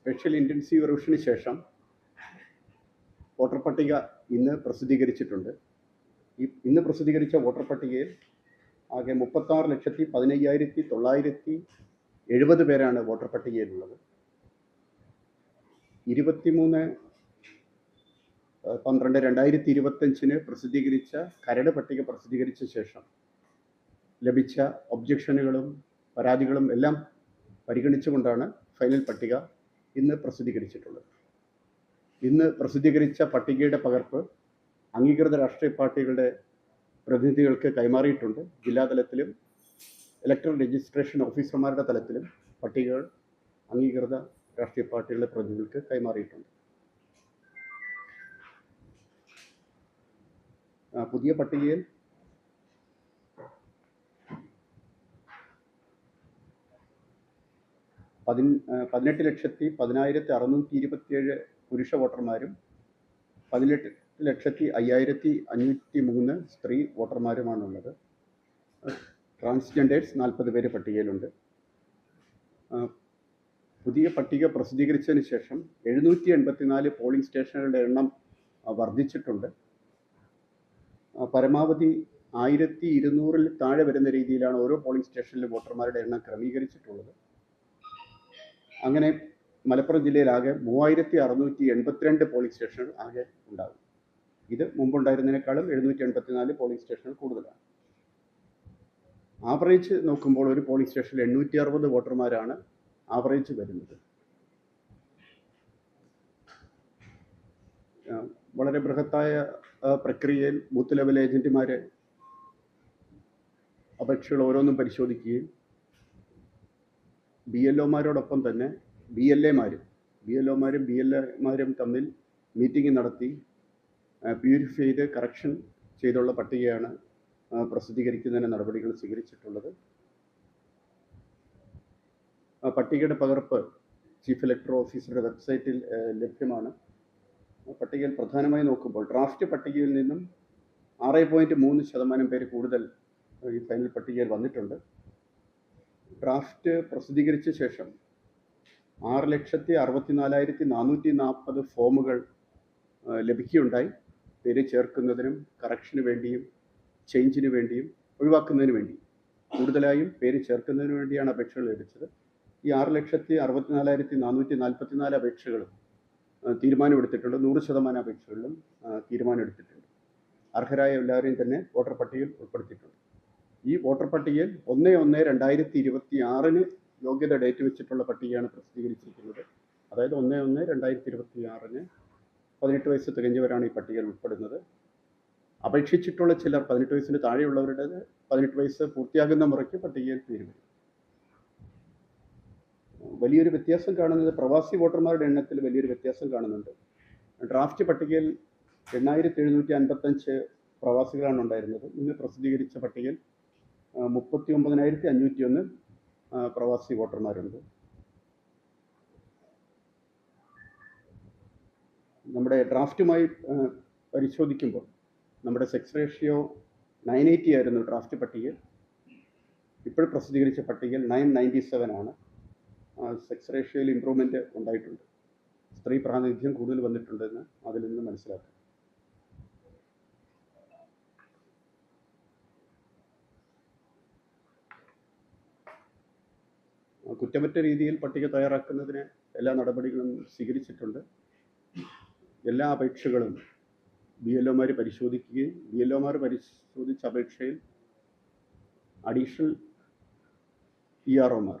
Special intensive റിവിഷന് ശേഷം voter പട്ടിക ഇന്ന് പ്രസിദ്ധീകരിച്ചിട്ടുണ്ട്. ഇന്ന് പ്രസിദ്ധീകരിച്ച വോട്ടർ പട്ടികയിൽ ആകെ 36,15,970 പേരാണ് വോട്ടർ പട്ടികയിലുള്ളത്. 23/12/2025 പ്രസിദ്ധീകരിച്ച കരട് പട്ടിക പ്രസിദ്ധീകരിച്ച ശേഷം ലഭിച്ച ഒബ്ജക്ഷനുകളും പരാതികളും എല്ലാം പരിഗണിച്ചുകൊണ്ടാണ് ഫൈനൽ പട്ടിക ഇന്ന് പ്രസിദ്ധീകരിച്ചിട്ടുള്ളത്. ഇന്ന് പ്രസിദ്ധീകരിച്ച പട്ടികയുടെ പകർപ്പ് അംഗീകൃത രാഷ്ട്രീയ പാർട്ടികളുടെ പ്രതിനിധികൾക്ക് കൈമാറിയിട്ടുണ്ട്. ജില്ലാതലത്തിലും ഇലക്ടറൽ രജിസ്ട്രേഷൻ ഓഫീസർമാരുടെ തലത്തിലും പട്ടികകൾ അംഗീകൃത രാഷ്ട്രീയ പാർട്ടികളുടെ പ്രതിനിധികൾക്ക് കൈമാറിയിട്ടുണ്ട്. പുതിയ പട്ടികയിൽ 18,10,627 പുരുഷ വോട്ടർമാരും 18,05,503 സ്ത്രീ വോട്ടർമാരുമാണുള്ളത്. ട്രാൻസ്ജെൻഡേഴ്സ് 40 പേര് പട്ടികയിലുണ്ട്. പുതിയ പട്ടിക പ്രസിദ്ധീകരിച്ചതിന് ശേഷം 784 പോളിംഗ് സ്റ്റേഷനുകളുടെ എണ്ണം വർദ്ധിച്ചിട്ടുണ്ട്. പരമാവധി 1200-ൽ താഴെ വരുന്ന രീതിയിലാണ് ഓരോ പോളിംഗ് സ്റ്റേഷനിലും വോട്ടർമാരുടെ എണ്ണം ക്രമീകരിച്ചിട്ടുള്ളത്. അങ്ങനെ മലപ്പുറം ജില്ലയിലാകെ 3682 പോളിംഗ് സ്റ്റേഷനുകൾ ആകെ ഉണ്ടാകും. ഇത് മുമ്പുണ്ടായിരുന്നതിനേക്കാളും 784 പോളിംഗ് സ്റ്റേഷനുകൾ കൂടുതലാണ്. ആവറേജ് നോക്കുമ്പോൾ ഒരു പോളിംഗ് സ്റ്റേഷനിൽ 860 വോട്ടർമാരാണ് ആവറേജ് വരുന്നത്. വളരെ ബൃഹത്തായ പ്രക്രിയയിൽ ബൂത്ത് ലെവൽ ഏജന്റുമാരെ അപേക്ഷകൾ ഓരോന്നും പരിശോധിക്കുകയും BLOമാരോടൊപ്പം തന്നെ BLAമാരും BLAമാരും തമ്മിൽ മീറ്റിംഗ് നടത്തി പ്യൂരിഫൈ ചെയ്ത് കറക്ഷൻ ചെയ്തുള്ള പട്ടികയാണ് പ്രസിദ്ധീകരിക്കുന്നതിന് നടപടികൾ സ്വീകരിച്ചിട്ടുള്ളത്. പട്ടികയുടെ പകർപ്പ് ചീഫ് ഇലക്ടറൽ ഓഫീസറുടെ വെബ്സൈറ്റിൽ ലഭ്യമാണ്. പട്ടികയിൽ പ്രധാനമായി നോക്കുമ്പോൾ ഡ്രാഫ്റ്റ് പട്ടികയിൽ നിന്നും 6.3% പേര് കൂടുതൽ ഈ ഫൈനൽ പട്ടികയിൽ വന്നിട്ടുണ്ട്. ഡ്രാഫ്റ്റ് പ്രസിദ്ധീകരിച്ച ശേഷം 6,64,440 ഫോമുകൾ ലഭിക്കുകയുണ്ടായി. പേര് ചേർക്കുന്നതിനും കറക്ഷന് വേണ്ടിയും ചേഞ്ചിന് വേണ്ടിയും ഒഴിവാക്കുന്നതിന് വേണ്ടി കൂടുതലായും പേര് ചേർക്കുന്നതിന് വേണ്ടിയാണ് അപേക്ഷകൾ ലഭിച്ചത്. ഈ 6,64,444 അപേക്ഷകളും തീരുമാനമെടുത്തിട്ടുണ്ട്. 100% അപേക്ഷകളിലും തീരുമാനമെടുത്തിട്ടുണ്ട്. അർഹരായ എല്ലാവരെയും തന്നെ വോട്ടർ പട്ടികയിൽ ഉൾപ്പെടുത്തിയിട്ടുണ്ട്. ഈ വോട്ടർ പട്ടികയിൽ 1/1/2026 യോഗ്യത ഡേറ്റ് വെച്ചിട്ടുള്ള പട്ടികയാണ് പ്രസിദ്ധീകരിച്ചിരിക്കുന്നത്. അതായത് 1/1/2026 18 വയസ്സ് തികഞ്ഞവരാണ് ഈ പട്ടികയിൽ ഉൾപ്പെടുന്നത്. അപേക്ഷിച്ചിട്ടുള്ള ചിലർ 18 വയസ്സിന് താഴെയുള്ളവരുടേത് 18 വയസ്സ് പൂർത്തിയാകുന്ന മുറയ്ക്ക് പട്ടികയിൽ പേര് വരും. വലിയൊരു വ്യത്യാസം കാണുന്നത് പ്രവാസി വോട്ടർമാരുടെ എണ്ണത്തിൽ വലിയൊരു വ്യത്യാസം കാണുന്നുണ്ട്. ഡ്രാഫ്റ്റ് പട്ടികയിൽ 8,755 പ്രവാസികളാണ് ഉണ്ടായിരുന്നത്. ഇന്ന് പ്രസിദ്ധീകരിച്ച പട്ടികയിൽ 39,501 പ്രവാസി വോട്ടർമാരുണ്ട്. നമ്മുടെ ഡ്രാഫ്റ്റുമായി പരിശോധിക്കുമ്പോൾ നമ്മുടെ സെക്സ് റേഷ്യോ 980 ആയിരുന്നു ഡ്രാഫ്റ്റ് പട്ടികയിൽ. ഇപ്പോൾ പ്രസിദ്ധീകരിച്ച പട്ടികയിൽ 997 ആണ്. സെക്സ് റേഷ്യോയിൽ ഇമ്പ്രൂവ്മെൻറ്റ് ഉണ്ടായിട്ടുണ്ട്. സ്ത്രീ പ്രാതിനിധ്യം കൂടുതൽ വന്നിട്ടുണ്ടെന്ന് അതിൽ നിന്ന് മനസ്സിലാക്കാം. കുറ്റമറ്റ രീതിയിൽ പട്ടിക തയ്യാറാക്കുന്നതിന് എല്ലാ നടപടികളും സ്വീകരിച്ചിട്ടുണ്ട്. എല്ലാ അപേക്ഷകളും BLOമാർ പരിശോധിക്കുകയും BLOമാർ പരിശോധിച്ച അപേക്ഷയിൽ അഡീഷണൽ EROമാർ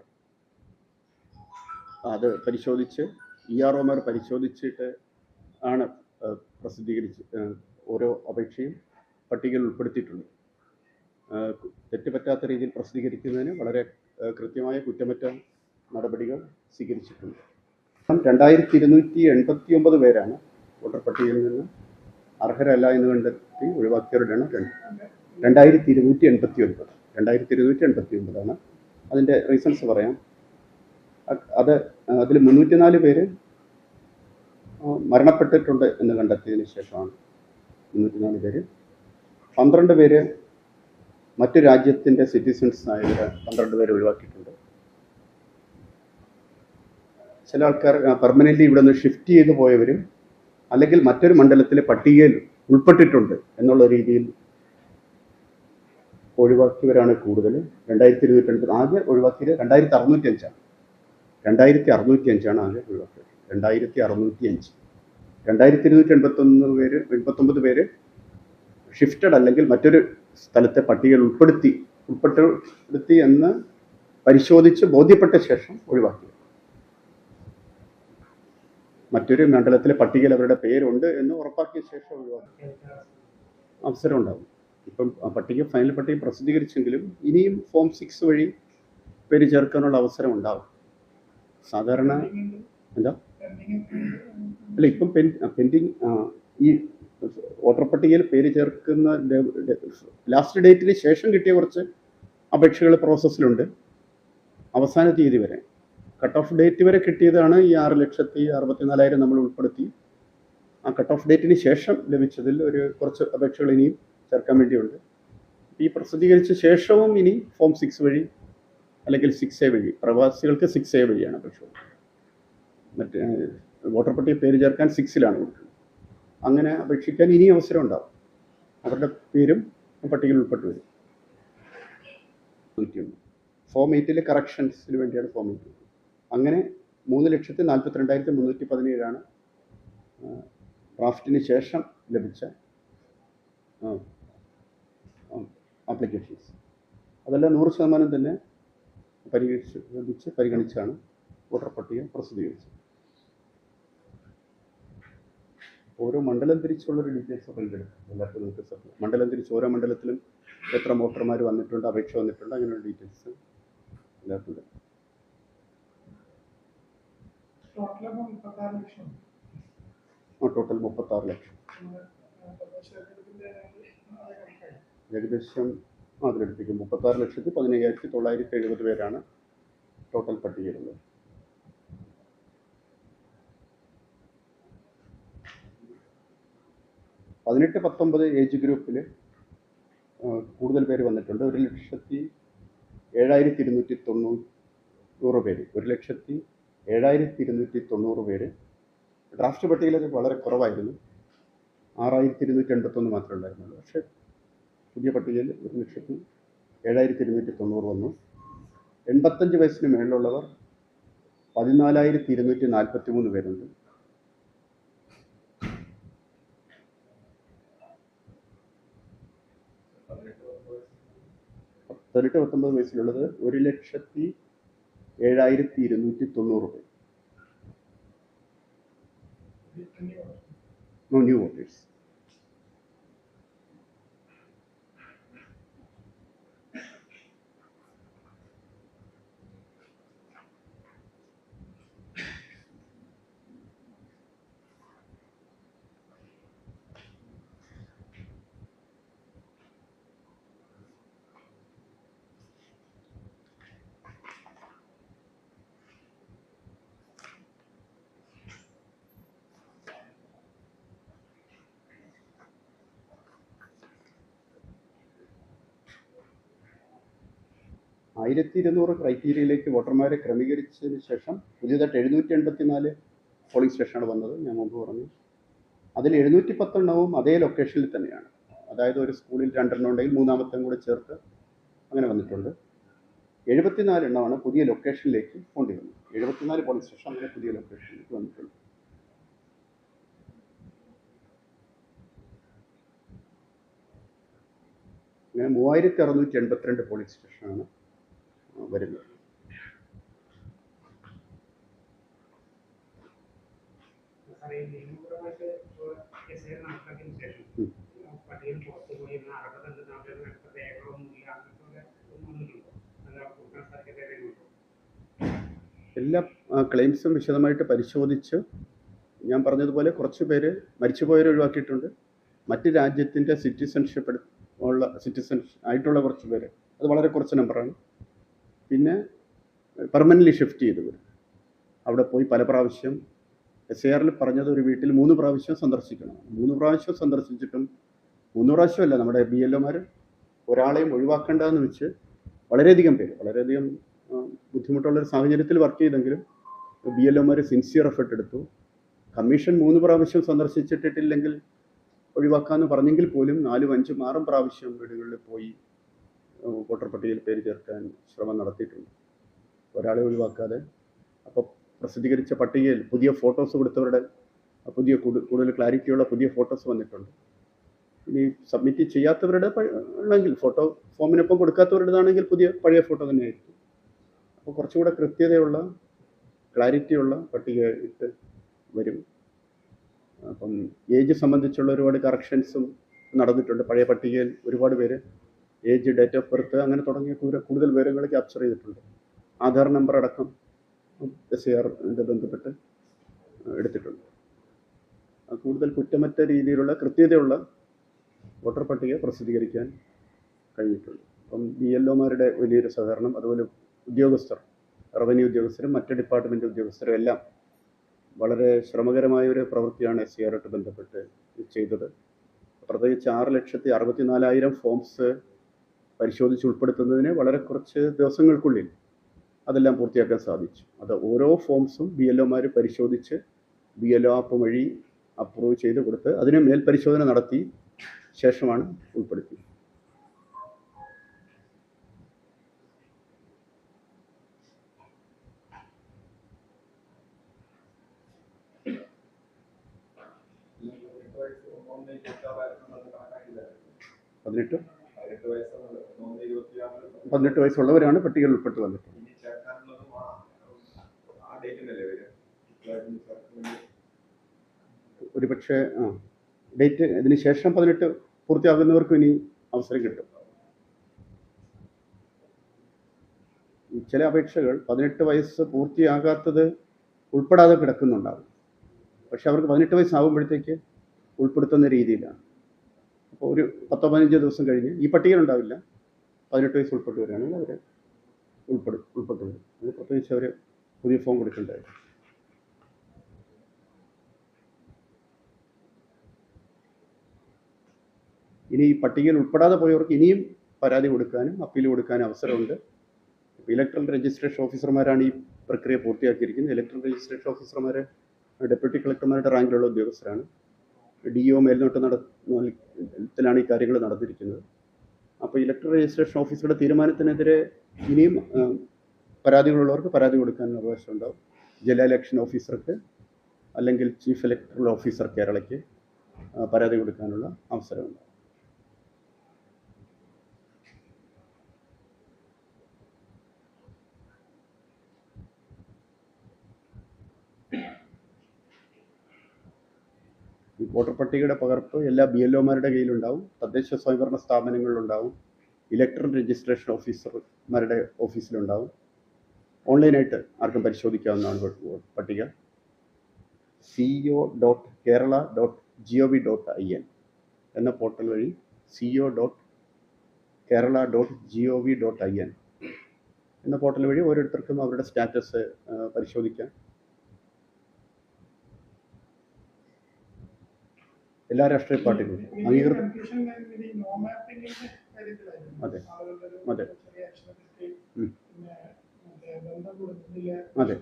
അത് പരിശോധിച്ച് EROമാർ പരിശോധിച്ചിട്ട് ആണ് ഓരോ അപേക്ഷയും പട്ടികയിൽ ഉൾപ്പെടുത്തിയിട്ടുണ്ട്. തെറ്റുപറ്റാത്ത രീതിയിൽ പ്രസിദ്ധീകരിക്കുന്നതിന് വളരെ കൃത്യമായ കുറ്റമറ്റ നടപടികൾ സ്വീകരിച്ചിട്ടുണ്ട്. 2,289 പേരാണ് വോട്ടർ പട്ടികയിൽ നിന്ന് അർഹരല്ല എന്ന് കണ്ടെത്തി ഒഴിവാക്കിയവരുടെ എണ്ണം 2,289 അതിൻ്റെ റീസൺസ് പറയാം. അതിൽ 304 പേര് മരണപ്പെട്ടിട്ടുണ്ട് എന്ന് കണ്ടെത്തിയതിന് ശേഷമാണ് 304 പേര്. 12 പേര് മറ്റു രാജ്യത്തിൻ്റെ സിറ്റിസൺസ് ആയവർ 12 പേര് ഒഴിവാക്കിയിട്ടുണ്ട്. ചില ആൾക്കാർ പെർമനൻ്റ്ലി ഇവിടെ നിന്ന് ഷിഫ്റ്റ് ചെയ്ത് പോയവരും അല്ലെങ്കിൽ മറ്റൊരു മണ്ഡലത്തിലെ പട്ടികയിൽ ഉൾപ്പെട്ടിട്ടുണ്ട് എന്നുള്ള രീതിയിൽ ഒഴിവാക്കിയവരാണ് കൂടുതൽ. 2280 ആകെ ഒഴിവാക്കിയത് 2605 2605 ആകെ ഒഴിവാക്കിയത്. 2605 2289 പേര് ഷിഫ്റ്റഡ് അല്ലെങ്കിൽ മറ്റൊരു സ്ഥലത്തെ പട്ടികയിൽ ഉൾപ്പെടുത്തി എന്ന് പരിശോധിച്ച് ബോധ്യപ്പെട്ട ശേഷം ഒഴിവാക്കി. മറ്റൊരു മണ്ഡലത്തിലെ പട്ടികയിൽ അവരുടെ പേരുണ്ട് എന്ന് ഉറപ്പാക്കിയ ശേഷം ഒഴിവാക്കി അവസരം ഉണ്ടാകും. ഇപ്പം ഫൈനൽ പട്ടിക പ്രസിദ്ധീകരിച്ചെങ്കിലും ഇനിയും ഫോം 6 വഴി പേര് ചേർക്കാനുള്ള അവസരം ഉണ്ടാവും. സാധാരണ എന്താ അല്ല, ഇപ്പം പെൻഡിങ് ഈ വോട്ടർ പട്ടികയിൽ പേര് ചേർക്കുന്ന ലാസ്റ്റ് ഡേറ്റിന് ശേഷം കിട്ടിയ കുറച്ച് അപേക്ഷകൾ പ്രോസസ്സിലുണ്ട്. അവസാന തീയതി വരെ കട്ട് ഓഫ് ഡേറ്റ് വരെ കിട്ടിയതാണ് ഈ 6,64,000 നമ്മൾ ഉൾപ്പെടുത്തി. ആ കട്ട് ഓഫ് ഡേറ്റിന് ശേഷം ലഭിച്ചതിൽ കുറച്ച് അപേക്ഷകൾ ഇനിയും ചേർക്കാൻ വേണ്ടിയുണ്ട്. ഈ പ്രസിദ്ധീകരിച്ച ശേഷവും ഇനി ഫോം 6 വഴി അല്ലെങ്കിൽ 6A വഴി, പ്രവാസികൾക്ക് 6A വഴിയാണ് അപേക്ഷ. മറ്റേ വോട്ടർ പട്ടിക പേര് ചേർക്കാൻ 6ലാണ് കൊടുക്കുന്നത്. അങ്ങനെ അപേക്ഷിക്കാൻ ഇനി അവസരം ഉണ്ടാവും. അവരുടെ പേരും പട്ടികയിൽ ഉൾപ്പെട്ടു വരും. ഫോം 8 കറക്ഷൻസിന് വേണ്ടിയാണ് ഫോം 8. അങ്ങനെ 3,42,317 ഡ്രാഫ്റ്റിന് ശേഷം ലഭിച്ച ആപ്ലിക്കേഷൻസ്. അതെല്ലാം 100% തന്നെ പരിഗണിച്ചാണ് വോട്ടർ പട്ടിക പ്രസിദ്ധീകരിച്ചത്. ഓരോ മണ്ഡലം തിരിച്ചുള്ളൊരു ഡീറ്റെയിൽസ് എല്ലാവർക്കും നമുക്ക് മണ്ഡലം തിരിച്ച് ഓരോ മണ്ഡലത്തിലും എത്ര വോട്ടർമാർ വന്നിട്ടുണ്ട്, അപേക്ഷ വന്നിട്ടുണ്ട്, അങ്ങനെയുള്ള ഡീറ്റെയിൽസ് എല്ലാവർക്കും ഉണ്ട്. ടോട്ടൽ 36 ലക്ഷം ഏകദേശം അതിലെടുപ്പിക്കും. 36,15,970 പേരാണ് ടോട്ടൽ പട്ടികയിലുള്ളത്. പതിനെട്ട് 19 ഏജ് ഗ്രൂപ്പിൽ കൂടുതൽ പേര് വന്നിട്ടുണ്ട്. 1,07,290 പേര്. 1,07,290 പേര്. ഡ്രാഫ്റ്റ് പട്ടികയിലത് വളരെ കുറവായിരുന്നു. 6,281 മാത്രമേ ഉണ്ടായിരുന്നുള്ളൂ. പക്ഷേ പുതിയ പട്ടികയിൽ 1,07,290 വന്നു. 85 വയസ്സിന് മേളിലുള്ളവർ 14,243 പേരുണ്ട്. 18-19 വയസ്സിലുള്ളത് 1,07,290 പേർ. New voters. ആയിരത്തി 200 ക്രൈറ്റീരിയയിലേക്ക് വോട്ടർമാരെ ക്രമീകരിച്ചതിന് ശേഷം പുതിയതായിട്ട് 784 പോളിംഗ് സ്റ്റേഷനാണ് വന്നത്. ഞാൻ മുമ്പ് പറഞ്ഞു. അതിൽ 710 അതേ ലൊക്കേഷനിൽ തന്നെയാണ്. അതായത് ഒരു സ്കൂളിൽ 2 ഉണ്ടെങ്കിൽ മൂന്നാമത്തെ കൂടെ ചേർത്ത് അങ്ങനെ വന്നിട്ടുണ്ട്. 74 പുതിയ ലൊക്കേഷനിലേക്ക് കൊണ്ടുവരുന്നത്. 74 പോളിംഗ് സ്റ്റേഷൻ അങ്ങനെ പുതിയ ലൊക്കേഷനിലേക്ക് വന്നിട്ടുണ്ട്. അങ്ങനെ 3,682 പോളിംഗ് സ്റ്റേഷനാണ് വരുന്നത്. എല്ലാ ക്ലെയിംസും വിശദമായിട്ട് പരിശോധിച്ച് ഞാൻ പറഞ്ഞതുപോലെ കുറച്ച് പേര് മരിച്ചുപോയവരെ ഒഴിവാക്കിയിട്ടുണ്ട്. മറ്റ് രാജ്യത്തിൻ്റെ സിറ്റിസൺഷിപ്പ് ആയിട്ടുള്ള കുറച്ച് പേര്, അത് വളരെ കുറച്ച് നമ്പറാണ്. പിന്നെ പെർമനൻ്റ്ലി ഷിഫ്റ്റ് ചെയ്തവർ അവിടെ പോയി പല പ്രാവശ്യം SIR പറഞ്ഞത് ഒരു വീട്ടിൽ 3 പ്രാവശ്യം സന്ദർശിക്കണം. 3 പ്രാവശ്യം സന്ദർശിച്ചിട്ടും 3 പ്രാവശ്യമല്ല, നമ്മുടെ BLOമാർ ഒരാളെയും ഒഴിവാക്കേണ്ടതെന്ന് വെച്ച് വളരെയധികം പേര് വളരെയധികം ബുദ്ധിമുട്ടുള്ളൊരു സാഹചര്യത്തിൽ വർക്ക് ചെയ്തെങ്കിലും BLOമാർ സിൻസിയർ എഫർട്ട് എടുത്തു. കമ്മീഷൻ 3 പ്രാവശ്യം സന്ദർശിച്ചിട്ടില്ലെങ്കിൽ ഒഴിവാക്കാമെന്ന് പറഞ്ഞെങ്കിൽ പോലും 4, 5, 6 പ്രാവശ്യം വീടുകളിൽ പോയി വോട്ടർ പട്ടികയിൽ പേര് ചേർക്കാൻ ശ്രമം നടത്തിയിട്ടുണ്ട്, ഒരാളെ ഒഴിവാക്കാതെ. അപ്പോൾ പ്രസിദ്ധീകരിച്ച പട്ടികയിൽ പുതിയ ഫോട്ടോസ് കൊടുത്തവരുടെ പുതിയ കൂടുതൽ ക്ലാരിറ്റിയുള്ള പുതിയ ഫോട്ടോസ് വന്നിട്ടുണ്ട്. ഇനി സബ്മിറ്റ് ചെയ്യാത്തവരുടെ ഉണ്ടെങ്കിൽ ഫോട്ടോ ഫോമിനൊപ്പം കൊടുക്കാത്തവരുടേതാണെങ്കിൽ പഴയ ഫോട്ടോ തന്നെയായിരിക്കും. അപ്പോൾ കുറച്ചുകൂടെ കൃത്യതയുള്ള ക്ലാരിറ്റിയുള്ള പട്ടിക ഇട്ട് വരും. അപ്പം ഏജ് സംബന്ധിച്ചുള്ള ഒരുപാട് കറക്ഷൻസും നടന്നിട്ടുണ്ട്. പഴയ പട്ടികയിൽ ഒരുപാട് പേര് ഏജ്, ഡേറ്റ് ഓഫ് ബർത്ത് അങ്ങനെ തുടങ്ങിയ കൂടുതൽ വിവരങ്ങൾ ക്യാപ്ചർ ചെയ്തിട്ടുണ്ട്. ആധാർ നമ്പർ അടക്കം SIR ബന്ധപ്പെട്ട് എടുത്തിട്ടുണ്ട്. കൂടുതൽ കുറ്റമറ്റ രീതിയിലുള്ള കൃത്യതയുള്ള വോട്ടർ പട്ടിക പ്രസിദ്ധീകരിക്കാൻ കഴിഞ്ഞിട്ടുണ്ട്. അപ്പം BLOമാരുടെ വലിയൊരു സഹകരണം, അതുപോലെ ഉദ്യോഗസ്ഥർ, റവന്യൂ ഉദ്യോഗസ്ഥരും മറ്റ് ഡിപ്പാർട്ട്മെൻറ്റ് ഉദ്യോഗസ്ഥരും എല്ലാം വളരെ ശ്രമകരമായ ഒരു പ്രവൃത്തിയാണ് SIR ബന്ധപ്പെട്ട് ചെയ്തത്. പ്രത്യേകിച്ച് 6,64,000 ഫോംസ് പരിശോധിച്ച് ഉൾപ്പെടുത്തുന്നതിന് വളരെ കുറച്ച് ദിവസങ്ങൾക്കുള്ളിൽ അതെല്ലാം പൂർത്തിയാക്കാൻ സാധിച്ചു. അത് ഓരോ ഫോംസും BLOമാർ പരിശോധിച്ച് BLO ആപ്പ് വഴി അപ്രൂവ് ചെയ്ത് കൊടുത്ത് അതിന് മേൽപരിശോധന നടത്തി ശേഷമാണ് ഉൾപ്പെടുത്തിയത്. പതിനെട്ട് വയസ്സുള്ളവരാണ് പട്ടികയിൽ ഉൾപ്പെട്ട് വന്നിട്ടുള്ളത്. ഒരുപക്ഷെ ഡേറ്റ് ഇതിന് ശേഷം 18 പൂർത്തിയാകുന്നവർക്കും ഇനി അവസരം കിട്ടും. ചില അപേക്ഷകൾ 18 വയസ്സ് പൂർത്തിയാകാത്തത് ഉൾപ്പെടാതെ കിടക്കുന്നുണ്ടാകും. പക്ഷെ അവർക്ക് 18 വയസ്സാകുമ്പോഴത്തേക്ക് ഉൾപ്പെടുത്തുന്ന രീതിയിലാണ്. അപ്പോൾ ഒരു 10-15 ദിവസം കഴിഞ്ഞ് ഈ പട്ടികയിലുണ്ടാവില്ല, 18 വയസ്സ് ഉൾപ്പെട്ട് വരികയാണെങ്കിൽ അവർ ഉൾപ്പെട്ടു വരും. അത് പ്രത്യേകിച്ച് അവർ പുതിയ ഫോം കൊടുക്കേണ്ടതായിരുന്നു. ഇനി ഈ പട്ടികയിൽ ഉൾപ്പെടാതെ പോയവർക്ക് ഇനിയും പരാതി കൊടുക്കാനും അപ്പീൽ കൊടുക്കാനും അവസരമുണ്ട്. ഇലക്ട്രൽ രജിസ്ട്രേഷൻ ഓഫീസർമാരാണ് ഈ പ്രക്രിയ പൂർത്തിയാക്കിയിരിക്കുന്നത്. ഇലക്ട്രൽ രജിസ്ട്രേഷൻ ഓഫീസർമാർ ഡെപ്യൂട്ടി കളക്ടർമാരുടെ റാങ്കിലുള്ള ഉദ്യോഗസ്ഥരാണ്. DO മേൽനോട്ടത്തിലാണ് ഈ കാര്യങ്ങൾ നടന്നിരിക്കുന്നത്. അപ്പോൾ ഇലക്ട്രൽ രജിസ്ട്രേഷൻ ഓഫീസറുടെ തീരുമാനത്തിനെതിരെ ഇനിയും പരാതികളുള്ളവർക്ക് പരാതി കൊടുക്കാനുള്ള അവകാശം ഉണ്ടാവും. ജില്ലാ ഇലക്ഷൻ ഓഫീസർക്ക് അല്ലെങ്കിൽ ചീഫ് ഇലക്ടറൽ ഓഫീസർ കേരളയ്ക്ക് പരാതി കൊടുക്കാനുള്ള അവസരമുണ്ടാവും. വോട്ടർ പട്ടികയുടെ പകർപ്പ് എല്ലാ BLOമാരുടെ കയ്യിലുണ്ടാവും, തദ്ദേശ സ്വയംഭരണ സ്ഥാപനങ്ങളിലുണ്ടാവും, ഇലക്ട്രൽ രജിസ്ട്രേഷൻ ഓഫീസർമാരുടെ ഓഫീസിലുണ്ടാവും. ഓൺലൈനായിട്ട് ആർക്കും പരിശോധിക്കാവുന്നതാണ് പട്ടിക. co.kerala.gov.in എന്ന പോർട്ടൽ വഴി co.kerala.gov.in എന്ന പോർട്ടൽ വഴി ഓരോരുത്തർക്കും അവരുടെ സ്റ്റാറ്റസ് പരിശോധിക്കാം. എല്ലാ രാഷ്ട്രീയ പാർട്ടികളും അംഗീകൃത. അതെ അതെ അതെ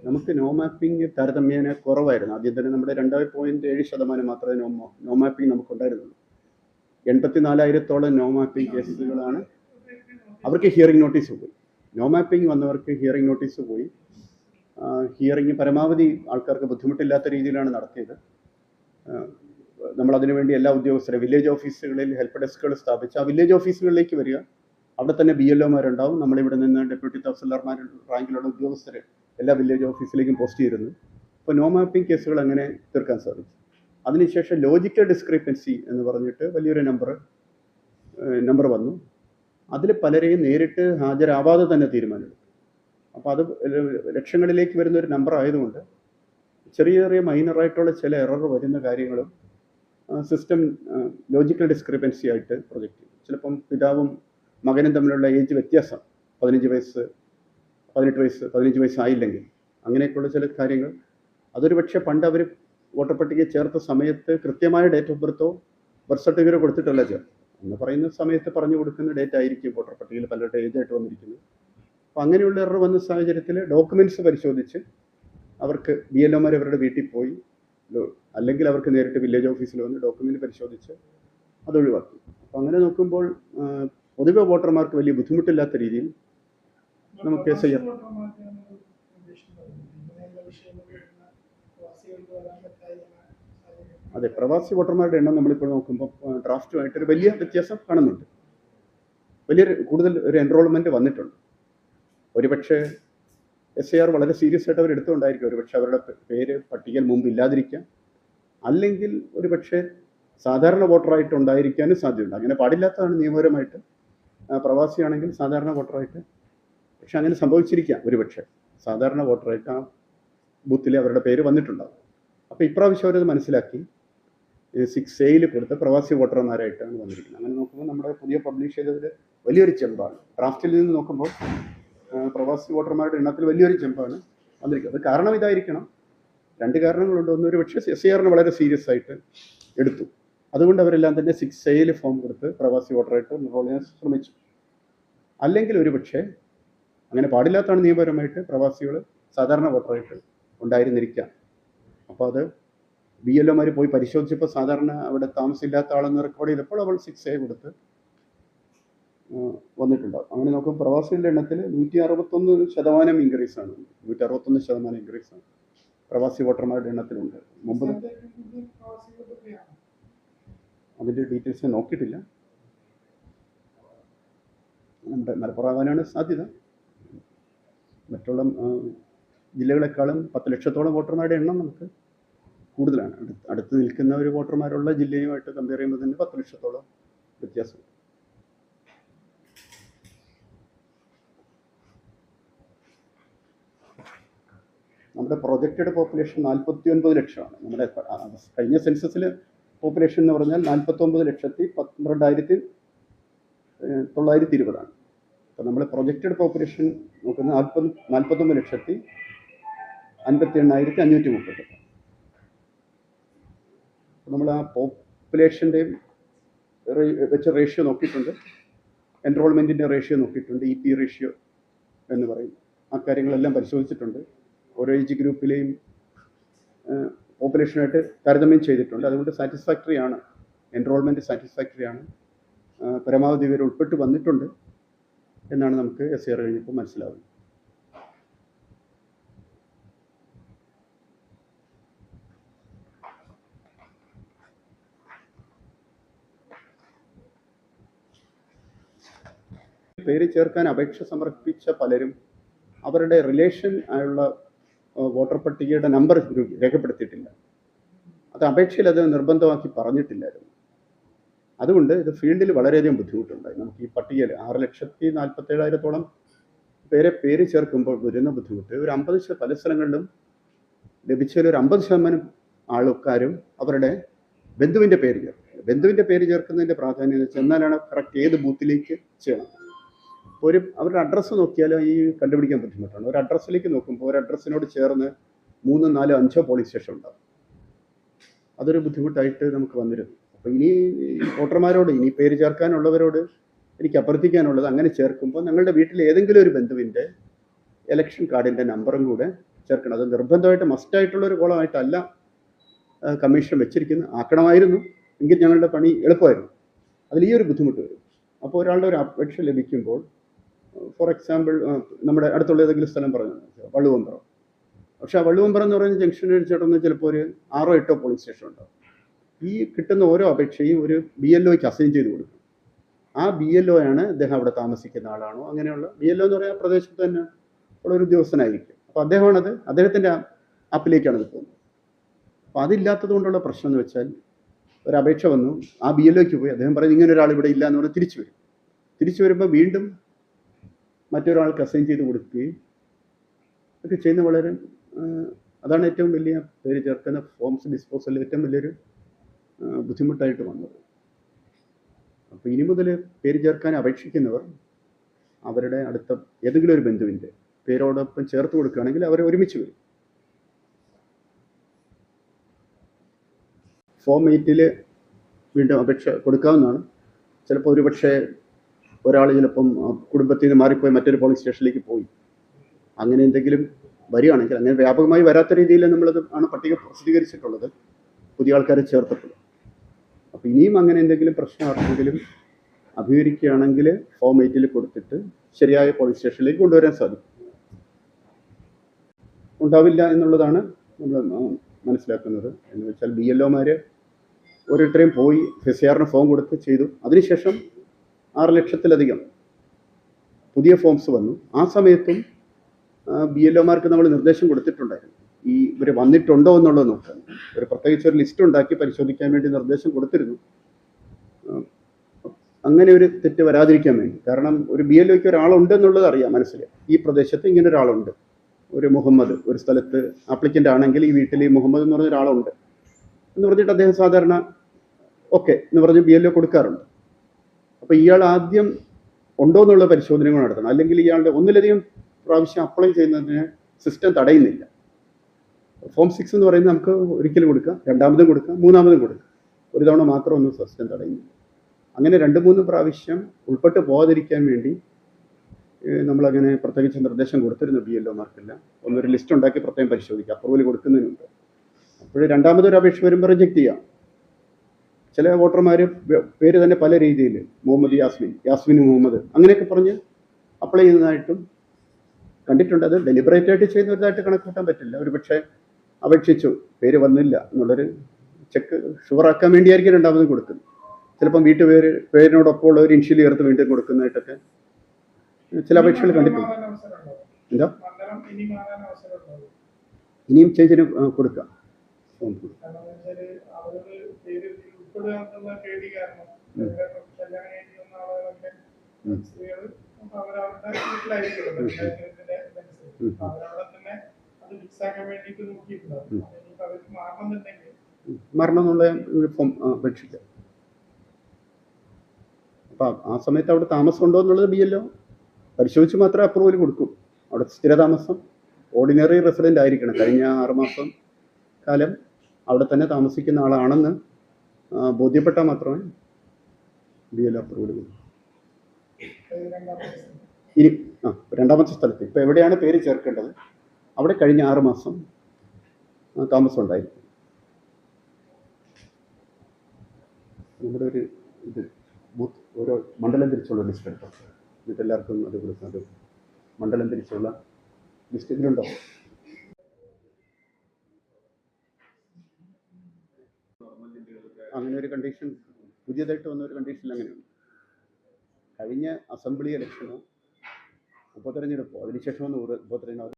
നമുക്ക് നോ മാപ്പിംഗ് താരതമ്യേന കുറവായിരുന്നു. ആദ്യം തന്നെ നമ്മുടെ 2.7% മാത്രമേ നോ മാപ്പിംഗ് നമുക്കുണ്ടായിരുന്നുള്ളൂ. 84,000-ഓളം നോ മാപ്പിംഗ് കേസുകളാണ്. അവർക്ക് ഹിയറിംഗ് നോട്ടീസ് പോയി. നോ മാപ്പിംഗ് വന്നവർക്ക് ഹിയറിംഗ് നോട്ടീസ് പോയി. ഹിയറിംഗ് പരമാവധി ആൾക്കാർക്ക് ബുദ്ധിമുട്ടില്ലാത്ത രീതിയിലാണ് നടത്തിയത്. നമ്മളതിനു വേണ്ടി എല്ലാ ഉദ്യോഗസ്ഥരും വില്ലേജ് ഓഫീസുകളിൽ ഹെൽപ്പ് ഡെസ്കുകൾ സ്ഥാപിച്ച് ആ വില്ലേജ് ഓഫീസുകളിലേക്ക് വരിക. അവിടെ തന്നെ BLOമാരുണ്ടാവും. നമ്മളിവിടെ നിന്ന് ഡെപ്യൂട്ടി തഹസിൽദാർമാർ റാങ്കിലുള്ള ഉദ്യോഗസ്ഥർ എല്ലാ വില്ലേജ് ഓഫീസിലേക്കും പോസ്റ്റ് ചെയ്തിരുന്നു. അപ്പോൾ നോ മാപ്പിംഗ് കേസുകൾ അങ്ങനെ തീർക്കാൻ സാധിച്ചു. അതിനുശേഷം ലോജിക്കൽ ഡിസ്ക്രിപ്പൻസി എന്ന് പറഞ്ഞിട്ട് വലിയൊരു നമ്പർ വന്നു. അതിൽ പലരെയും നേരിട്ട് ഹാജരാവാതെ തന്നെ തീരുമാനമെടുത്തു. അപ്പോൾ അത് ലക്ഷങ്ങളിലേക്ക് വരുന്ന ഒരു നമ്പർ ആയതുകൊണ്ട് ചെറിയ ചെറിയ മൈനറായിട്ടുള്ള ചില എറർ വരുന്ന കാര്യങ്ങളും സിസ്റ്റം ലോജിക്കൽ ഡിസ്ക്രിപ്പൻസി ആയിട്ട് പ്രൊജക്റ്റ് ചെയ്യും. ചിലപ്പം പിതാവും മകനും തമ്മിലുള്ള ഏജ് വ്യത്യാസം 15 വയസ്സ് 18 വയസ്സ് 15 വയസ്സായില്ലെങ്കിൽ അങ്ങനെയൊക്കെയുള്ള ചില കാര്യങ്ങൾ അതൊരു പക്ഷേ പണ്ട് അവർ വോട്ടർ പട്ടികയിൽ ചേർത്ത സമയത്ത് കൃത്യമായ ഡേറ്റ് ഓഫ് ബർത്തോ ബർത്ത് സർട്ടിഫിക്കറ്റോ കൊടുത്തിട്ടല്ല ചേർത്ത് എന്ന് പറയുന്ന സമയത്ത് പറഞ്ഞു കൊടുക്കുന്ന ഡേറ്റ് ആയിരിക്കും വോട്ടർ പട്ടികയിൽ പലരുടെ ഏജായിട്ട് വന്നിരിക്കുന്നത്. അപ്പോൾ അങ്ങനെയുള്ള എറർ വന്ന സാഹചര്യത്തിൽ ഡോക്യുമെൻറ്റ്സ് പരിശോധിച്ച് അവർക്ക് BLOമാർ അവരുടെ വീട്ടിൽ പോയി, അല്ലെങ്കിൽ അവർക്ക് നേരിട്ട് വില്ലേജ് ഓഫീസിൽ വന്ന് ഡോക്യുമെൻ്റ് പരിശോധിച്ച് അത് ഒഴിവാക്കി. അപ്പോൾ അങ്ങനെ നോക്കുമ്പോൾ പൊതുവെ വോട്ടർമാർക്ക് വലിയ ബുദ്ധിമുട്ടില്ലാത്ത രീതിയിൽ നമുക്ക് SIR അതെ, പ്രവാസി വോട്ടർമാരുടെ എണ്ണം നമ്മളിപ്പോൾ നോക്കുമ്പോൾ ഡ്രാഫ്റ്റുമായിട്ടൊരു വലിയ വ്യത്യാസം കാണുന്നുണ്ട്. കൂടുതൽ ഒരു എൻറോൾമെൻറ്റ് വന്നിട്ടുണ്ട്. ഒരുപക്ഷെ SIR വളരെ സീരിയസ് ആയിട്ട് അവർ എടുത്തുകൊണ്ടായിരിക്കും ഒരുപക്ഷെ അവരുടെ പേര് പട്ടികയിൽ മുമ്പ് ഇല്ലാതിരിക്കാം, അല്ലെങ്കിൽ ഒരുപക്ഷെ സാധാരണ വോട്ടറായിട്ടുണ്ടായിരിക്കാനും സാധ്യതയുണ്ട്. അങ്ങനെ പാടില്ലാത്തതാണ് നിയമപരമായിട്ട്. പ്രവാസിയാണെങ്കിൽ സാധാരണ വോട്ടറായിട്ട്, പക്ഷെ അങ്ങനെ സംഭവിച്ചിരിക്കാം. ഒരുപക്ഷെ സാധാരണ വോട്ടറായിട്ട് ആ ബൂത്തിൽ അവരുടെ പേര് വന്നിട്ടുണ്ടാകും. അപ്പോൾ ഇപ്രാവശ്യം അവരത് മനസ്സിലാക്കി 6A കൊടുത്ത പ്രവാസി വോട്ടർമാരായിട്ടാണ് വന്നിരിക്കുന്നത്. അങ്ങനെ നോക്കുമ്പോൾ നമ്മുടെ പുതിയ പബ്ലിഷ് ചെയ്തതിൽ വലിയൊരു ചെമ്പാണ്. ഡ്രാഫ്റ്റിൽ നിന്ന് നോക്കുമ്പോൾ പ്രവാസി വോട്ടർമാരുടെ എണ്ണത്തിൽ വലിയൊരു ചെമ്പാണ് വന്നിരിക്കുന്നത്. അത് കാരണം ഇതായിരിക്കണം. 2 കാരണങ്ങളുണ്ട്. ഒന്ന്, ഒരു പക്ഷേ SIRനെ വളരെ സീരിയസ് ആയിട്ട് എടുത്തു. അതുകൊണ്ട് അവരെല്ലാം തന്നെ 6A ഫോം കൊടുത്ത് പ്രവാസി വോട്ടറായിട്ട് എൻറോൾ ചെയ്യാൻ ശ്രമിച്ചു. അല്ലെങ്കിൽ ഒരു പക്ഷേ അങ്ങനെ പാടില്ലാത്തതാണ് നിയമപരമായിട്ട് പ്രവാസികൾ സാധാരണ വോട്ടറായിട്ട് ഉണ്ടായിരുന്നിരിക്കാം. അപ്പോൾ അത് BLOമാർ പോയി പരിശോധിച്ചപ്പോൾ സാധാരണ അവിടെ താമസമില്ലാത്ത ആളെന്ന് റെക്കോർഡ് ചെയ്തപ്പോൾ അവൾ 6A കൊടുത്ത് വന്നിട്ടുണ്ടാകും. അങ്ങനെ നോക്കുമ്പോൾ പ്രവാസികളുടെ എണ്ണത്തിൽ 161% ഇൻക്രീസാണ്. 161% ഇൻക്രീസാണ് പ്രവാസി വോട്ടർമാരുടെ എണ്ണത്തിലുണ്ട്. മുമ്പ് അതിൻ്റെ ഡീറ്റെയിൽസ് നോക്കിയിട്ടില്ല. നമ്മുടെ മലപ്പുറം ആവാനാണ് സാധ്യത. മറ്റുള്ള ജില്ലകളെക്കാളും 10 ലക്ഷത്തോളം വോട്ടർമാരുടെ എണ്ണം നമുക്ക് കൂടുതലാണ്. അടുത്ത് നിൽക്കുന്ന ഒരു വോട്ടർമാരുള്ള ജില്ലയുമായിട്ട് കമ്പയർ ചെയ്യുമ്പോൾ തന്നെ 10 ലക്ഷത്തോളം വ്യത്യാസം. നമ്മുടെ പ്രൊജക്റ്റഡ് പോപ്പുലേഷൻ 49 ലക്ഷമാണ്. നമ്മുടെ കഴിഞ്ഞ സെൻസസിൽ പോപ്പുലേഷൻ എന്ന് പറഞ്ഞാൽ 49,12,920. അപ്പോൾ നമ്മൾ പ്രൊജക്റ്റഡ് പോപ്പുലേഷൻ നോക്കുന്നത് 49,58,530. നമ്മൾ ആ പോപ്പുലേഷൻ്റെയും വെച്ച് റേഷ്യോ നോക്കിയിട്ടുണ്ട്, എൻറോൾമെൻറ്റിൻ്റെ റേഷ്യോ നോക്കിയിട്ടുണ്ട്, EP റേഷ്യോ എന്ന് പറയും. ആ കാര്യങ്ങളെല്ലാം പരിശോധിച്ചിട്ടുണ്ട്. ഓരോ ഏജ് ഗ്രൂപ്പിലെയും പോപ്പുലേഷനായിട്ട് താരതമ്യം ചെയ്തിട്ടുണ്ട്. അതുകൊണ്ട് സാറ്റിസ്ഫാക്ടറി ആണ്, എൻറോൾമെൻറ്റ് സാറ്റിസ്ഫാക്ടറി ആണ്. പരമാവധി ഇവർ ഉൾപ്പെട്ട് വന്നിട്ടുണ്ട് എന്നാണ് നമുക്ക് SIR കഴിഞ്ഞപ്പോൾ മനസ്സിലാവുന്നത്. പേര് ചേർക്കാൻ അപേക്ഷ സമർപ്പിച്ച പലരും അവരുടെ റിലേഷൻ ആയുള്ള വോട്ടർ പട്ടികയുടെ നമ്പർ രേഖപ്പെടുത്തിയിട്ടില്ല. അത് അപേക്ഷയിൽ അത് നിർബന്ധമാക്കി പറഞ്ഞിട്ടില്ലായിരുന്നു. അതുകൊണ്ട് ഇത് ഫീൽഡിൽ വളരെയധികം ബുദ്ധിമുട്ടുണ്ടായി. നമുക്ക് ഈ പട്ടികയിൽ 6,47,000 പേര് ചേർക്കുമ്പോൾ വരുന്ന ബുദ്ധിമുട്ട് ഒരു 50 പല സ്ഥലങ്ങളിലും ലഭിച്ചതിൽ ഒരു 50% ആൾക്കാരും അവരുടെ ബന്ധുവിൻ്റെ പേര് ചേർക്കും. ബന്ധുവിൻ്റെ പേര് ചേർക്കുന്നതിൻ്റെ പ്രാധാന്യം എന്ന് വെച്ചാൽ എന്നാലാണ് കറക്റ്റ് ഏത് ബൂത്തിലേക്ക് ചെയ്യണം. അവരുടെ അഡ്രസ്സ് നോക്കിയാൽ ഈ കണ്ടുപിടിക്കാൻ ബുദ്ധിമുട്ടാണ്. ഒരു അഡ്രസ്സിലേക്ക് നോക്കുമ്പോൾ ഒരു അഡ്രസ്സിനോട് ചേർന്ന് 3, 4, 5 പോളിംഗ് സ്റ്റേഷൻ ഉണ്ടാകും. അതൊരു ബുദ്ധിമുട്ടായിട്ട് നമുക്ക് വന്നിരുന്നു. അപ്പോൾ ഇനി വോട്ടർമാരോട്, ഇനി പേര് ചേർക്കാനുള്ളവരോട് എനിക്ക് അഭ്യർത്ഥിക്കാനുള്ളത്, അങ്ങനെ ചേർക്കുമ്പോൾ ഞങ്ങളുടെ വീട്ടിൽ ഏതെങ്കിലും ഒരു ബന്ധുവിൻ്റെ ഇലക്ഷൻ കാർഡിൻ്റെ നമ്പറും കൂടെ ചേർക്കണം. അത് നിർബന്ധമായിട്ട് മസ്റ്റായിട്ടുള്ളൊരു കോളമായിട്ടല്ല കമ്മീഷൻ വെച്ചിരിക്കുന്നത്. ആക്കണമായിരുന്നു, എങ്കിൽ ഞങ്ങളുടെ പണി എളുപ്പമായിരുന്നു. അതിൽ ഈ ഒരു ബുദ്ധിമുട്ട് വരും. അപ്പോൾ ഒരാളുടെ ഒരു അപേക്ഷ ലഭിക്കുമ്പോൾ, ഫോർ എക്സാമ്പിൾ നമ്മുടെ അടുത്തുള്ള ഏതെങ്കിലും സ്ഥലം പറഞ്ഞു, വള്ളുവമ്പ്രം. പക്ഷേ ആ വള്ളുവമ്പ്രം എന്ന് പറയുന്ന ജംഗ്ഷനിൽ ചേർന്ന് ചിലപ്പോൾ ഒരു 6 or 8 പോളിംഗ് സ്റ്റേഷൻ ഉണ്ടാവും. ഈ കിട്ടുന്ന ഓരോ അപേക്ഷയും ഒരു BLOയ്ക്ക് അസൈൻ ചെയ്ത് കൊടുക്കും. ആ BLO ആണ് അദ്ദേഹം അവിടെ താമസിക്കുന്ന ആളാണോ, അങ്ങനെയുള്ള BLO എന്ന് പറയുന്ന പ്രദേശത്ത് തന്നെ ഉള്ള ഒരു ഉദ്യോഗസ്ഥനായിരിക്കും. അപ്പോൾ അദ്ദേഹത്തിൻ്റെ ആപ്പിലേക്കാണ് ഇത് പോകുന്നത്. അപ്പോൾ അതില്ലാത്തത് കൊണ്ടുള്ള പ്രശ്നം എന്ന് വെച്ചാൽ, ഒരു അപേക്ഷ വന്നു, ആ BLOയ്ക്ക് പോയി, അദ്ദേഹം പറയുന്നത് ഇങ്ങനെ ഒരാൾ ഇവിടെ ഇല്ല എന്ന് പറഞ്ഞ് തിരിച്ചു വരും. തിരിച്ചു വരുമ്പോൾ വീണ്ടും മറ്റൊരാൾക്ക് അസൈൻ ചെയ്ത് കൊടുക്കുകയും ഒക്കെ ചെയ്യുന്ന വളരെ അതാണ് ഏറ്റവും വലിയ പേര് ചേർക്കുന്ന ഫോംസ് ഡിസ്പോസലിൽ ഏറ്റവും വലിയൊരു ബുദ്ധിമുട്ടായിട്ട് വന്നത്. അപ്പോൾ ഇനി മുതൽ പേര് ചേർക്കാൻ അപേക്ഷിക്കുന്നവർ അവരുടെ അടുത്ത ഏതെങ്കിലും ഒരു ബന്ധുവിൻ്റെ പേരോടൊപ്പം ചേർത്ത് കൊടുക്കുകയാണെങ്കിൽ അവർ ഒരുമിച്ച് വരും. ഫോം 8 വീണ്ടും അപേക്ഷ കൊടുക്കാവുന്നതാണ്. ചിലപ്പോൾ ഒരുപക്ഷെ ഒരാൾ ചിലപ്പം കുടുംബത്തിൽ നിന്ന് മാറിപ്പോയി മറ്റൊരു പോളിംഗ് സ്റ്റേഷനിലേക്ക് പോയി, അങ്ങനെ എന്തെങ്കിലും വരികയാണെങ്കിൽ, അങ്ങനെ വ്യാപകമായി വരാത്ത രീതിയിൽ നമ്മളത് ആണ് പട്ടിക പ്രസിദ്ധീകരിച്ചിട്ടുള്ളത്, പുതിയ ആൾക്കാരെ ചേർത്തിട്ടുള്ളത്. അപ്പോൾ ഇനിയും അങ്ങനെ എന്തെങ്കിലും പ്രശ്നം ആർക്കെങ്കിലും അഭിമുഖീകരിക്കുകയാണെങ്കിൽ ഫോം 8 കൊടുത്തിട്ട് ശരിയായ പോലീസ് സ്റ്റേഷനിലേക്ക് കൊണ്ടുവരാൻ സാധിക്കും. ഉണ്ടാവില്ല എന്നുള്ളതാണ് നമ്മൾ മനസ്സിലാക്കുന്നത്. എന്ന് വെച്ചാൽ BLOമാർ ഓരോരുത്തരെയും പോയി FSIRന് ഫോം കൊടുത്ത് ചെയ്തു. അതിനുശേഷം 6 ലക്ഷത്തിലധികം പുതിയ ഫോംസ് വന്നു. ആ സമയത്തും BLOമാർക്ക് നമ്മൾ നിർദ്ദേശം കൊടുത്തിട്ടുണ്ടായിരുന്നു, ഈ ഇവർ വന്നിട്ടുണ്ടോ എന്നുള്ളത് നോക്കാൻ. പ്രത്യേകിച്ച് ഒരു ലിസ്റ്റ് ഉണ്ടാക്കി പരിശോധിക്കാൻ വേണ്ടി നിർദ്ദേശം കൊടുത്തിരുന്നു, അങ്ങനെ ഒരു തെറ്റ് വരാതിരിക്കാൻ വേണ്ടി. കാരണം ഒരു BLOയ്ക്ക് ഒരാളുണ്ടെന്നുള്ളത് അറിയാം മനസ്സിൽ, ഈ പ്രദേശത്ത് ഇങ്ങനെ ഒരാളുണ്ട്, ഒരു മുഹമ്മദ് ഒരു സ്ഥലത്ത് ആപ്ലിക്കൻ്റ് ആണെങ്കിൽ ഈ വീട്ടിൽ ഈ മുഹമ്മദ് എന്ന് പറഞ്ഞ ഒരാളുണ്ട് എന്ന് പറഞ്ഞിട്ട് അദ്ദേഹം സാധാരണ ഓക്കെ എന്ന് പറഞ്ഞ് BLO കൊടുക്കാറുണ്ട്. അപ്പോൾ ഇയാൾ ആദ്യം ഉണ്ടോ എന്നുള്ള പരിശോധനകൾ നടത്തണം. അല്ലെങ്കിൽ ഇയാളുടെ ഒന്നിലധികം പ്രാവശ്യം അപ്ലൈ ചെയ്യുന്നതിന് സിസ്റ്റം തടയുന്നില്ല. ഫോം 6 എന്ന് പറയുന്നത് നമുക്ക് ഒരിക്കലും കൊടുക്കാം, രണ്ടാമതും കൊടുക്കാം, മൂന്നാമതും കൊടുക്കാം. ഒരു തവണ മാത്രമൊന്നും സിസ്റ്റം തടയുന്നില്ല. അങ്ങനെ 2-3 പ്രാവശ്യം ഉൾപ്പെട്ട് പോകാതിരിക്കാൻ വേണ്ടി നമ്മളങ്ങനെ പ്രത്യേകിച്ച് നിർദ്ദേശം കൊടുത്തിരുന്നു BLOമാർക്കെല്ലാം. ഒന്നൊരു ലിസ്റ്റ് ഉണ്ടാക്കി പ്രത്യേകം പരിശോധിക്കുക അപ്രൂവൽ കൊടുക്കുന്നതിനുണ്ട്. അപ്പോൾ രണ്ടാമതൊരു അപേക്ഷ വരുമ്പോൾ റിജക്റ്റ് ചെയ്യാം. ചില വോട്ടർമാർ പേര് തന്നെ പല രീതിയിൽ, മുഹമ്മദ് യാസ്മിൻ, യാസ്മിൻ മുഹമ്മദ് അങ്ങനെയൊക്കെ പറഞ്ഞ് അപ്ലൈ ചെയ്യുന്നതായിട്ടും കണ്ടിട്ടുണ്ട്. അത് ഡെലിബറേറ്റ് ആയിട്ട് ചെയ്യുന്നതായിട്ട് കണക്കൂട്ടാൻ പറ്റില്ല. ഒരു പക്ഷേ അപേക്ഷിച്ചു, പേര് വന്നില്ല എന്നുള്ളൊരു ചെക്ക് ഷുവറാക്കാൻ വേണ്ടിയായിരിക്കും രണ്ടാമതും കൊടുക്കുന്നത്. ചിലപ്പം പേരിനോടൊപ്പം ഉള്ള ഒരു ഇൻഷ്യലി ചേർത്ത് വീണ്ടും കൊടുക്കുന്നതായിട്ടൊക്കെ ചില അപേക്ഷകൾ കണ്ടിട്ടുണ്ട്. എന്താ ഇനിയും ചേഞ്ചിന് കൊടുക്കാം. മരണം എന്നുള്ള ഒരു ഫോം അപേക്ഷിക്കാം. അപ്പം ആ സമയത്ത് അവിടെ താമസം ഉണ്ടോ എന്നുള്ളത് BLO പരിശോധിച്ച് മാത്രമേ അപ്രൂവൽ കൊടുക്കൂ. അവിടെ സ്ഥിരതാമസം ഓർഡിനറി റെസിഡൻ്റ് ആയിരിക്കണം, കഴിഞ്ഞ 6 മാസം കാലം അവിടെ തന്നെ താമസിക്കുന്ന ആളാണെന്ന് ബോധ്യപ്പെട്ടാൽ മാത്രമേ BLO അപ്രൂവൽ കൊടുക്കൂ. ഇനി രണ്ടാമത്തെ സ്ഥലത്ത് ഇപ്പോൾ എവിടെയാണ് പേര് ചേർക്കേണ്ടത് അവിടെ കഴിഞ്ഞ 6 മാസം താമസം ഉണ്ടായിരിക്കും. നമ്മുടെ ഒരു ഇത് ബൂത്ത് ഓരോ മണ്ഡലം തിരിച്ചുള്ള ലിസ്റ്റ് എടുത്തോ, എന്നിട്ട് എല്ലാവർക്കും അത് കൊടുക്കുന്നത്. മണ്ഡലം തിരിച്ചുള്ള ലിസ്റ്റ് ഇതിലുണ്ടോ? അങ്ങനെ ഒരു കണ്ടീഷൻ പുതിയതായിട്ട് വന്ന ഒരു കണ്ടീഷനിൽ അങ്ങനെയുണ്ട്. കഴിഞ്ഞ അസംബ്ലി ഇലക്ഷനോ ഉപതെരഞ്ഞെടുപ്പോ അതിനുശേഷം ഉപതെരഞ്ഞെടുപ്പ്